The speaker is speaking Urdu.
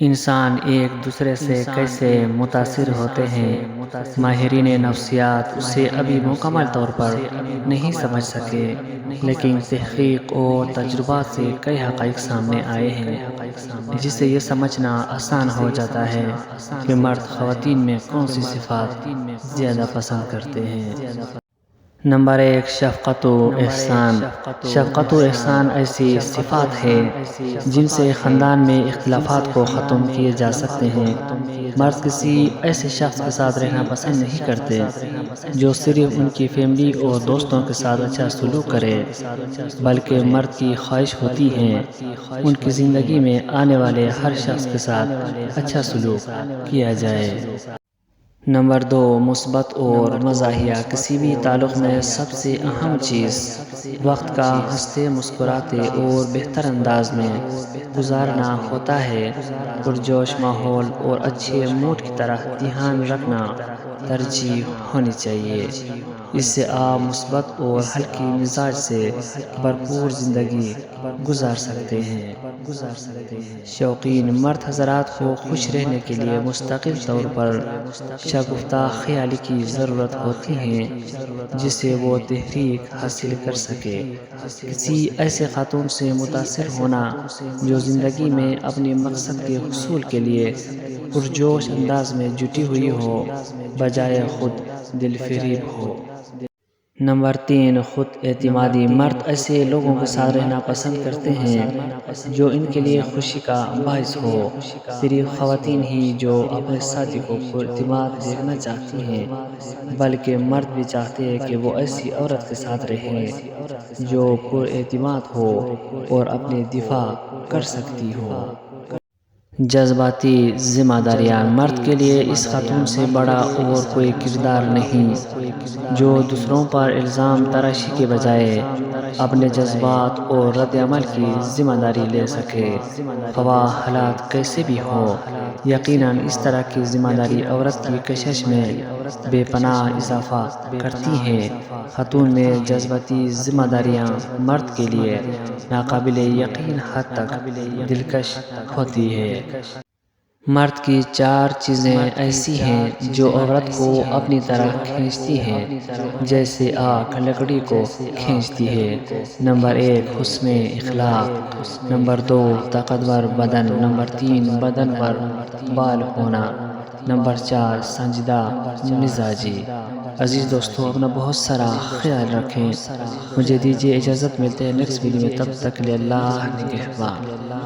انسان ایک دوسرے سے کیسے متاثر ہوتے ہیں، ماہرین نفسیات اسے ابھی مکمل طور پر نہیں سمجھ سکے، لیکن تحقیق اور تجربات سے کئی حقائق سامنے آئے ہیں جس سے یہ سمجھنا آسان ہو جاتا ہے کہ مرد خواتین میں کون سی صفات زیادہ پسند کرتے ہیں۔ نمبر 1، شفقت و احسان۔ شفقت و احسان ایسی صفات ہے جن سے خاندان میں اختلافات کو ختم کیے جا سکتے ہیں۔ مرد کسی ایسے شخص کے ساتھ رہنا پسند نہیں کرتے جو صرف ان کی فیملی اور دوستوں کے ساتھ اچھا سلوک کرے، بلکہ مرد کی خواہش ہوتی ہے ان کی زندگی میں آنے والے ہر شخص کے ساتھ اچھا سلوک کیا جائے۔ نمبر 2، مثبت اور مزاحیہ۔ کسی بھی تعلق میں سب سے اہم چیز وقت کا ہنستے مسکراتے اور بہتر انداز میں گزارنا ہوتا ہے۔ پرجوش ماحول اور اچھے موڈ کی طرف دھیان رکھنا ترجیح ہونی چاہیے۔ اس سے آپ مثبت اور ہلکی مزاج سے بھرپور زندگی گزار سکتے ہیں۔ شوقین مرد حضرات کو خوش رہنے کے لیے مستقل طور پر شگفتہ خیالی کی ضرورت ہوتی ہے جس سے وہ تحریک حاصل کر سکے۔ کسی ایسے خاتون سے متاثر ہونا جو زندگی میں اپنے مقصد کے حصول کے لیے پرجوش انداز میں جٹی ہوئی ہو، بجائے خود دل فریب ہو۔ نمبر 3، خود اعتمادی۔ مرد ایسے لوگوں کے ساتھ رہنا پسند کرتے ہیں جو ان کے لیے خوشی کا باعث ہو۔ صرف خواتین ہی جو اپنے ساتھی کو پر اعتماد دیکھنا چاہتی ہیں، بلکہ مرد بھی چاہتے ہیں کہ وہ ایسی عورت کے ساتھ رہیں جو پر اعتماد ہو اور اپنے دفاع کر سکتی ہو۔ جذباتی ذمہ داریاں۔ مرد کے لیے اس خاتون سے بڑا اور کوئی کردار نہیں جو دوسروں پر الزام تراشی کے بجائے اپنے جذبات اور رد عمل کی ذمہ داری لے سکے، خواہ حالات کیسے بھی ہوں۔ یقیناً اس طرح کی ذمہ داری عورت کی کشش میں بے پناہ اضافہ کرتی ہے۔ خاتون میں جذباتی ذمہ داریاں مرد کے لیے ناقابل یقین حد تک دلکش ہوتی ہے۔ مرد کی 4 چیزیں ایسی ہیں جو عورت کو اپنی طرف کھینچتی ہیں جیسے آگ لکڑی کو کھینچتی ہے۔ نمبر 1، حسن اخلاق۔ نمبر 2، طاقتور بدن۔ نمبر 3، بدن پر بال ہونا۔ نمبر 4، سنجیدہ مزاجی۔ عزیز دوستو، اپنا بہت سارا خیال رکھیں۔ مجھے دیجیے اجازت، ملتے ہیں نیکسٹ ویڈیو میں، تب تک کے لیے اللہ نگہبان۔